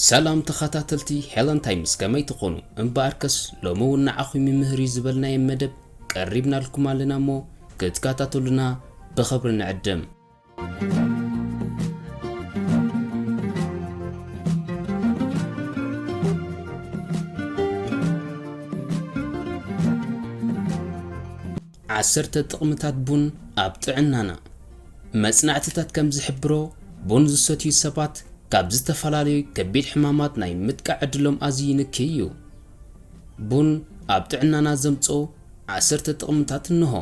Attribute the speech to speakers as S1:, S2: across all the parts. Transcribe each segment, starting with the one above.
S1: سلام تخاتاتلتي هيلان تايمز كما يتقونوا انباركس لو مو نعاخو ممهري زبلنا يمدب قريبنا لكم علينا مو كتكاتاتلنا بخبر نعدم عسرت تقمتات بون ابطعنانا مصنعتታት كم زحبرو بون زستيو سبات ካብ ዝተፈላለዩ ከቢድ ሕማማት ናይ ምጥቃዕ ዕድሎም ኣዝዩ ንክይ እዩ ቡን ኣብ ጥዕናና ዘምጾ 10 ጥቕምታት እንሆ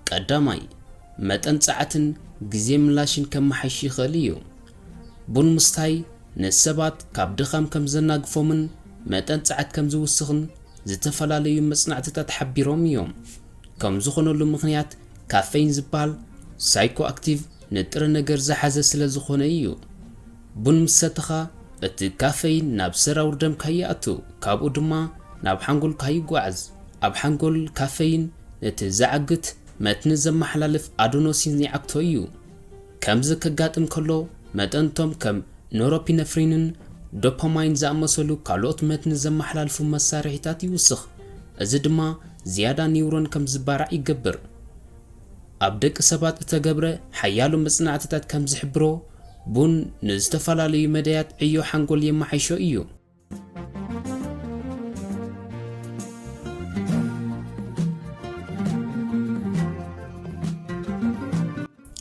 S1: ቀዳማይ መጠን ጸዓትን ግዜ ምላሽን ከመሓይሽ ይኽእል እዩ ቡን ምስታይ ንሰባት ካብ ድኻም ከም ዘናግፎምን መጠን ጸዓት ከም ዝውስኽን ዝተፈላልዩ መጽናዕትታት ሓቢሮም እዮም ከም ዝኾነሉ ምኽንያት ካፌን ዝበሃል ሳይኮአክቲቭ ንጥረ ነገር ዝሓዘ ስለ ዝኾነ እዩ ቡን ምሰተኻ እቲ ካፌን ናብ ሰራውር ደምካ ይኣቱ ካብኡ ድማ ናብ ሓንጎልካ ይጓዓዝ ኣብ ሓንጎል ካፌን እቲ ዘዓግት መትኒ ዘመሓላልፍ አዶኖሲን ይዓክቶ እዩ ከምዚ ከጋጥም ከሎ መጠንቶም ከም ኖሮፒነፍሪንን ዶፓማይን ዝኣመሰሉ ካልኦት መትኒ ዘመሓላልፉ መሳርሒታት ይውስኽ እዚ ድማ ዝያዳ ኒውሮን ከም ዝባራዕ ይገብር ኣብ ደቂ ሰባት እተገብረ ሓያሎ መጽናዕትታት ከም ዝሕብሮ ቡን ንዝተፈላለዩ መድያት ዕዮ ሓንጎል የመሓይሾ እዩ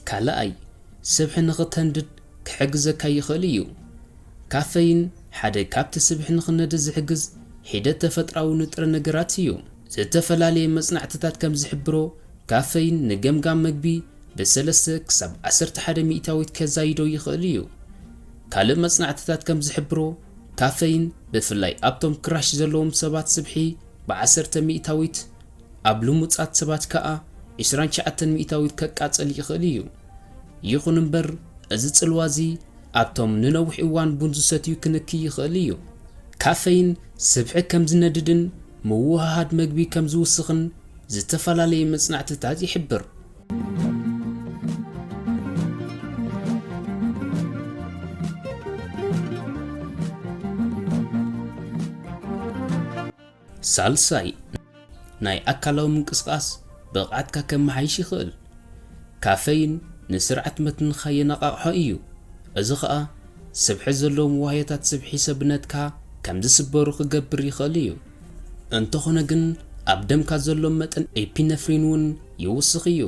S1: ካልኣይ ስብሒ ንኽተንድድ ክሕግዘካ ይኽእል እዩ ካፌን ሓደ ካብቲ ስብሒ ንኽነድድ ዝሕግዝ ሂደት ተፈጥራዊ ንጥረ ነገራት እዩ ዝተፈላለዩ መጽናዕትታት ከም ዝሕብሮ ካፌን ንገምጋም መግቢ ብ3 ክሳብ 11 ሚእታዊት ከዛይዶ ይኽእል እዩ ካልእ መጽናዕትታት ከም ዝሕብሮ ካፌን ብፍላይ ኣብቶም ክራሽ ዘለዎም ሰባት ስብሒ ብ10 ሚእታዊት ኣብ ልሙጻት ሰባት ከዓ 29 ሚእታዊት ከቃጸል ይኽእል እዩ ይኹን እምበር እዚ ጽልዋዚ ኣብቶም ንነዊሕ እዋን ቡን ዝሰትዩ ክንክይ ይኽእል እዩ ካፌን ስብሒ ከም ዝነድድን ምውሃሃድ መግቢ ከም ዝውስኽን ዝተፈላለዩ መጽናዕትታት ይሕብር ሳልሳይ ናይ ኣካላዊ ምንቅስቓስ ብቕዓትካ ከመሓይሽ ይኽእል ካፌን ንስርዓት መትንኻ የነቓቕሖ እዩ እዚ ኸኣ ስብሒ ዘለዎም ዋህያታት ስብሒ ሰብነትካ ከም ዝስበሩ ክገብር ይኽእል እዩ እንተኾነ ግን ኣብ ደምካ ዘሎ መጠን ኤፒነፍሪን እውን ይውስኽ እዩ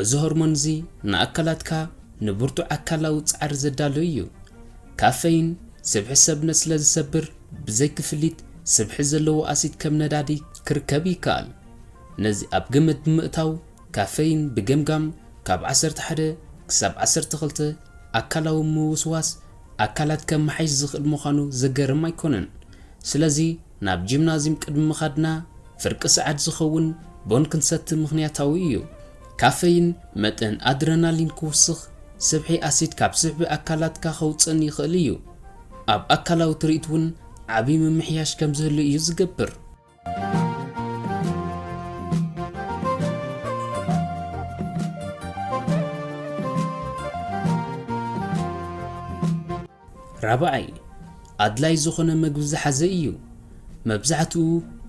S1: እዚ ሆርሞን እዚ ንኣካላትካ ንብርቱዕ ኣካላዊ ጻዕሪ ዘዳሎ እዩ ካፌን ስብሒ ሰብነት ስለ ዝሰብር ብዘይክፍሊት ስብሒ ዘለዎ ኣሲድ ከም ነዳዲ ክርከብ ይከኣል ነዚ ኣብ ግምት ብምእታው ካፌን ብገምጋም ካብ 11 ክሳብ 12 ኣካላዊ ምውስዋስ ኣካላት ከም መሓይሽ ዝኽእል ምዃኑ ዘገርም ኣይኮነን ስለዚ ናብ ጂምናዚየም ቅድሚ ምኻድና ፍርቂ ሰዓት ዝኸውን ቡን ክንሰቲ ምኽንያታዊ እዩ ካፌን መጠን ኣድረናሊን ክውስኽ ስብሒ ኣሲድ ካብ ስሕቢ ኣካላትካ ከውፅን ይኽእል እዩ ኣብ ኣካላዊ ትርኢት እውን ዓብዪ ምምሕያሽ ከም ዝህሉ እዩ ዝገብር ራብዓይ ኣድላይ ዝኾነ ምግቢ ዝሓዘ እዩ መብዛሕትኡ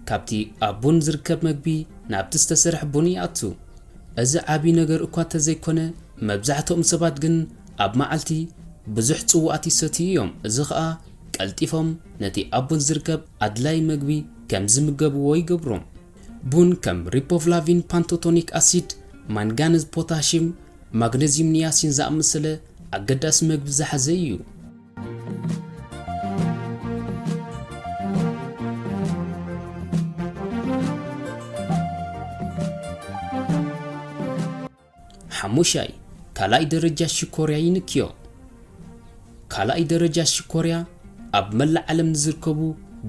S1: ካብቲ ኣብ ቡን ዝርከብ ምግቢ ናብቲ ዝተሰርሐ ቡን ይኣቱ እዚ ዓብዪ ነገር እኳ ተዘይኮነ መብዛሕትኦም ሰባት ግን ኣብ መዓልቲ ብዙሕ ጽዋኣት ይሰትዩ እዮም እዚ ኸኣ ቀልጢፎም ነቲ ኣብ ቡን ዝርከብ ኣድላይ ምግቢ ከም ዝምገብዎ ይገብሮም ቡን ከም ሪቦፍላቪን ፓንቶቶኒክ ኣሲድ ማንጋነዝ ፖታሽየም ማግነዚየም ኒያሲን ዝኣመሰለ ኣገዳሲ ምግቢ ዝሓዘ እዩ ሓሙሻይ ካልኣይ ደረጃ ሽኮርያ ይንክዮ ካልኣይ ደረጃ ሽኮርያ ኣብ መላእ ዓለም ዝርከቡ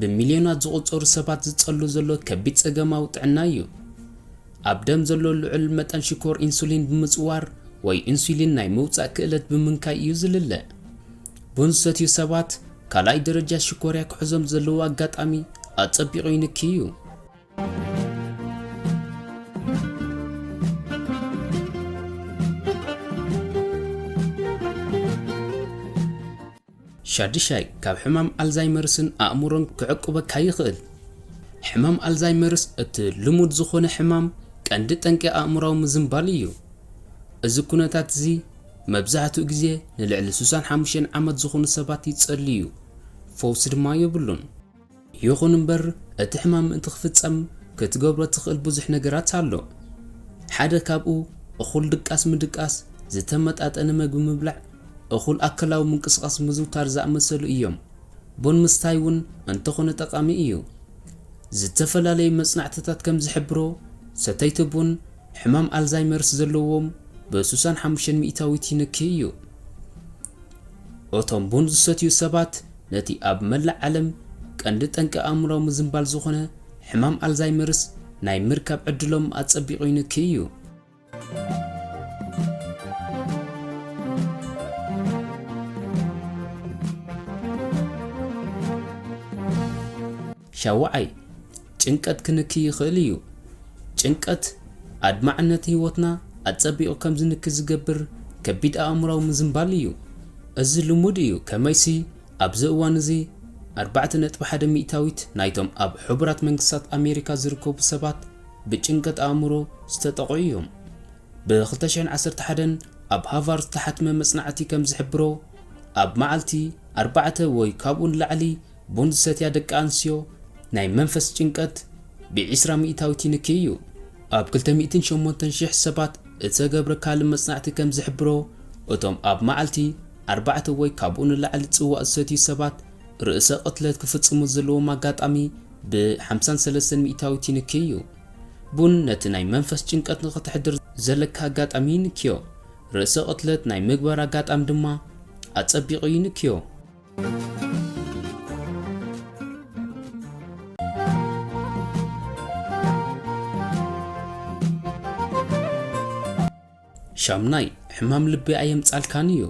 S1: ብሚልዮናት ዝቑጸሩ ሰባት ዝጸሉ ዘሎ ከቢድ ጸገማዊ ጥዕና እዩ ኣብ ደም ዘሎ ልዑል መጠን ሽኮር ኢንሱሊን ብምጽዋር ወይ ኢንሱሊን ናይ ምውጻእ ክእለት ብምንካይ እዩ ዝልለ ቡን ዝሰትዩ ሰባት ካልኣይ ደረጃ ሽኮርያ ክሕዞም ዘለዎ ኣጋጣሚ ኣጸቢቑ ይንክይ እዩ شادشاي كاب حمام ألزايمرسن أأمرن كعقوبك يخل حمام ألزايمرس لمود زخون حمام كان دتنك أأمراو مزنباليو إذا كنتات زي مبزعتو إجزي نلعل سوسان حامشين عمد زخون سباتي تسأليو فوسر ما يبلون يخون بر أتحمام انتخفت أم كتقابل تخل بزح نقرات علو حدا كابو أخول دقاس مدقاس زتمت أنا مجو مبلع أخول أكلاو منقصقاس مزو تارزا مسلو إيوم بون مستايون انتخون تقامي إيو زتفلالي مصنعتتات كم زحبرو ستيتبون حمام ألزايمرس زلوهم بسوسان حمشن مئتاويتي نكيو أوتوم بون زستيو سبات نتي أب ملع علم كاندت أنك أمراو مزنبال زخونه حمام ألزايمرس ناي مركب عدلهم أتصبيقو نكيو شاوعي ጭንቀት ክንክ ይኽእል እዩ ጭንቀት ኣድማዕነት ህይወትና ኣጸቢቑ ከም ዝንክ ዝገብር ከቢድ ኣእምሮዊ ምዝንባል እዩ እዚ ልሙድ እዩ ከመይሲ ኣብዚ እዋን እዚ 4.1 ሚእታዊት ናይቶም ኣብ ሕቡራት መንግስታት ኣሜሪካ ዝርከቡ ሰባት ብጭንቀት ኣእምሮ ዝተጠቕዑ እዮም ብ2011 ኣብ ሃቫርድ ዝተሓትመ መጽናዕቲ ከም ዝሕብሮ ኣብ መዓልቲ 4 ወይ ካብኡ ንላዕሊ ቡን ዝሰትያ ደቂ ኣንስትዮ ናይ መንፈስ ጭንቀት ብ20 ሚእታዊት ይንክዩ ኣብ 208,000 ሰባት እተገብረ ካልእ መጽናዕቲ ከም ዝሕብሮ እቶም ኣብ መዓልቲ 4 ወይ ካብኡ ንላዕሊ ጽዋእ ዝሰትዩ ሰባት ርእሰ ቅትለት ክፍጽሙ ዘለዎም ኣጋጣሚ ብ53 ሚእታዊት ይንክዩ ቡን ነቲ ናይ መንፈስ ጭንቀት ንኽትሕድር ዘለካ ኣጋጣሚ ይንክዮ ርእሰ ቅትለት ናይ ምግባር ኣጋጣሚ ድማ ኣጸቢቑ ይንክዮ ሻምናይ ሕማም ልቢ ኣየምጻልካን እዩ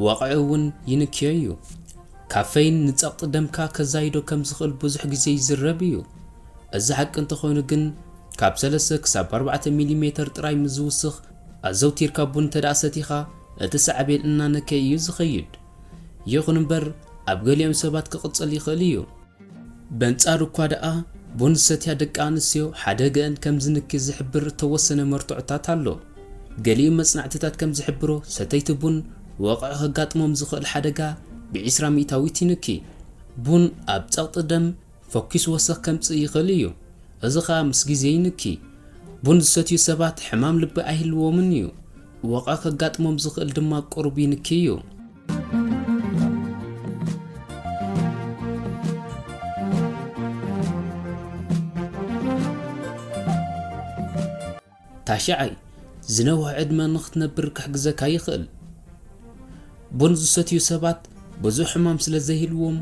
S1: ዋቕዕውን ይንክዮ እዩ ካፌይን ንጸቕጢ ደምካ ከዛይዶ ከም ዝኽእል ብዙሕ ግዜ ይዝረብ እዩ እዚ ሓቂ እንተኾይኑ ግን ካብ 3 ክሳብ 4 ሚሊሜትር ጥራይ ምዝውስኽ ኣዘውቲርካ ቡን ተደኣ ሰቲኻ እቲ ሳዕቤን እናነከ እዩ ዝኸይድ ይኹን እምበር ኣብ ገሊኦም ሰባት ክቕጽል ይኽእል እዩ በንጻሩ እኳ ደኣ ቡን ዝሰትያ ደቂ ኣንስትዮ ሓደገአን ከም ዝንክ ዝሕብር ተወሰነ መርትዖታት ኣሎ ገሊኦም መጽናዕትታት ከም ዝሕብሮ ሰተይቲ ቡን ወቕዒ ከጋጥሞም ዝኽእል ሓደጋ ብ20 ሚእታዊት ይንኪ ቡን ኣብ ጸቕጢ ደም ፎኪስ ወሰኽ ከምጽእ ይኽእል እዩ እዚ ኸኣ ምስ ግዜ ይንኪ ቡን ዝሰትዩ ሰባት ሕማም ልቢ ኣይህልዎምን እዩ ወቕዒ ከጋጥሞም ዝኽእል ድማ ቁሩብ ይንኪ እዩ ታሽዓይ ዝነውሕ ዕድመ ንኽትነብር ክሕግዘካ ይኽእል ቡን ዝሰትዩ ሰባት ብዙሕ ሕማም ስለ ዘይህልዎም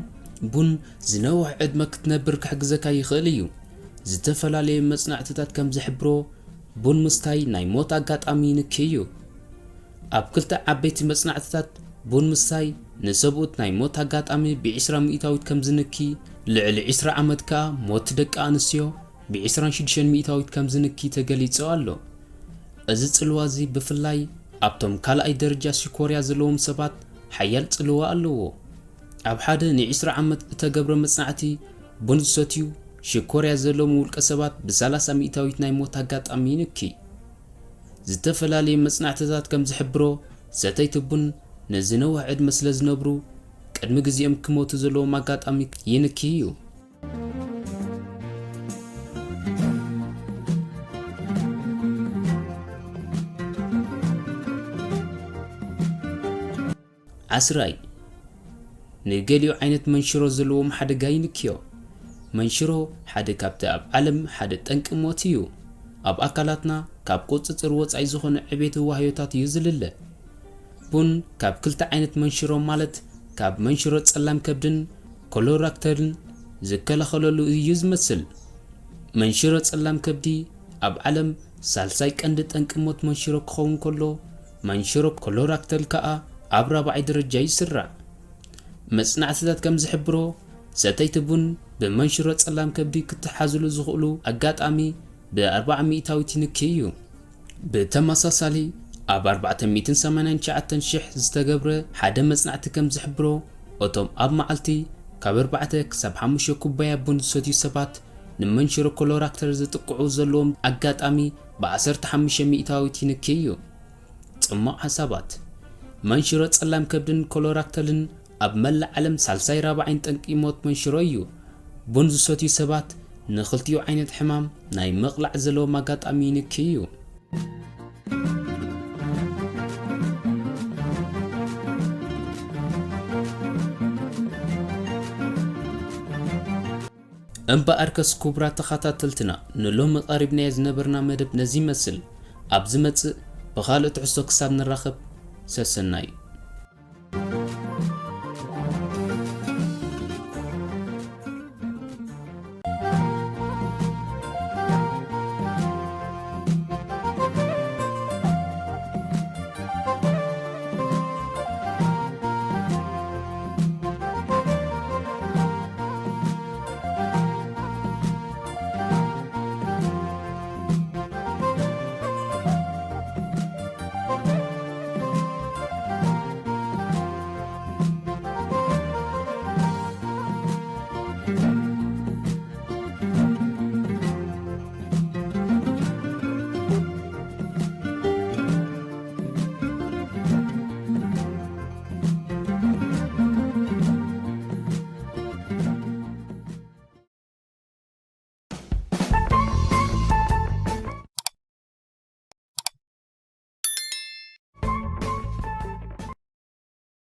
S1: ቡን ዝነውሕ ዕድመ ክትነብር ክሕግዘካ ይኽእል እዩ ዝተፈላለዩ መጽናዕትታት ከም ዝሕብሮ ቡን ምስታይ ናይ ሞት ኣጋጣሚ ይንኪ እዩ ኣብ ክልተ ዓበይቲ መጽናዕትታት ቡን ምስታይ ንሰብኡት ናይ ሞት ኣጋጣሚ ብ20 ሚእታዊት ከም ዝንኪ ልዕሊ 20 ዓመት ከዓ ሞት ደቂ ኣንስትዮ ብ26 ሚእታዊት ከም ዝንኪ ተገሊጹ ኣሎ እዚ ጽልዋ እዚ ብፍላይ ኣብቶም ካልኣይ ደረጃ ሽኮርያ ዘለዎም ሰባት ሓያል ጽልዋ ኣለዎ ኣብ ሓደ ን20 ዓመት እተገብረ መጽናዕቲ ቡን ዝሰትዩ ሽኮርያ ዘለዎም ውልቀ ሰባት ብ30 ሚእታዊት ናይ ሞት ኣጋጣሚ ይንኪ ዝተፈላለዩ መጽናዕትታት ከም ዝሕብሮ ሰተይቲ ቡን ንዝነውሕ ዕድመ ስለ ዝነብሩ ቅድሚ ግዜኦም ክሞቱ ዘለዎም ኣጋጣሚ ይንኪ እዩ ዓስራይ ንገሊኡ ዓይነት መንሽሮ ዘለዎም ሓደጋ ይንክዮ መንሽሮ ሓደ ካብቲ ኣብ ዓለም ሓደ ጠንቂ ሞት እዩ ኣብ ኣካላትና ካብ ቁጽጽር ወጻኢ ዝኾነ ዕቤት ህዋህዮታት እዩ ዝልለ ቡን ካብ ክልተ ዓይነት መንሽሮ ማለት ካብ መንሽሮ ጸላም ከብድን ኮሎራክተርን ዝከላኸለሉ እዩ ዝመስል መንሽሮ ጸላም ከብዲ ኣብ ዓለም ሳልሳይ ቀንዲ ጠንቂ ሞት መንሽሮ ክኸውን ከሎ መንሽሮ ኮሎራክተር ከዓ ኣብ 4ይ ደረጃ ይስራዕ መጽናዕትታት ከም ዝሕብሮ ሰተይቲ ቡን ብመንሽሮ ጸላም ከብዲ ክትሓዝሉ ዝኽእሉ ኣጋጣሚ ብ40 ሚእታዊት ይንኪ እዩ ብተመሳሳሊ ኣብ 489,000 ዝተገብረ ሓደ መጽናዕቲ ከም ዝሕብሮ እቶም ኣብ መዓልቲ ካብ 4 ክሳብ 5 ኩባያ ቡን ዝሰትዩ ሰባት ንመንሽሮ ኮሎራክተር ዝጥቅዑ ዘለዎም ኣጋጣሚ ብ15 ሚእታዊት ይንክይ እዩ። ጽማቕ ሓሳባት መንሽሮ ጸላም ከብድን ኮሎራክተርን ኣብ መላእ ዓለም ሳልሳይ ራብዓይን ጠንቂ ሞት መንሽሮ እዩ። ቡን ዝሰትዩ ሰባት ንኽልቲኡ ዓይነት ሕማም ናይ ምቕላዕ ዘለዎም ኣጋጣሚ ይንክይ እዩ። እምበኣርከስ ክቡራት ተኸታተልትና ንሎሚ ቀሪብናዮ ዝነበርና መደብ ነዚ ይመስል። ኣብ ዝመጽእ ብኻልኦት ትሕዝቶ ክሳብ ንራኸብ ሰሰናይ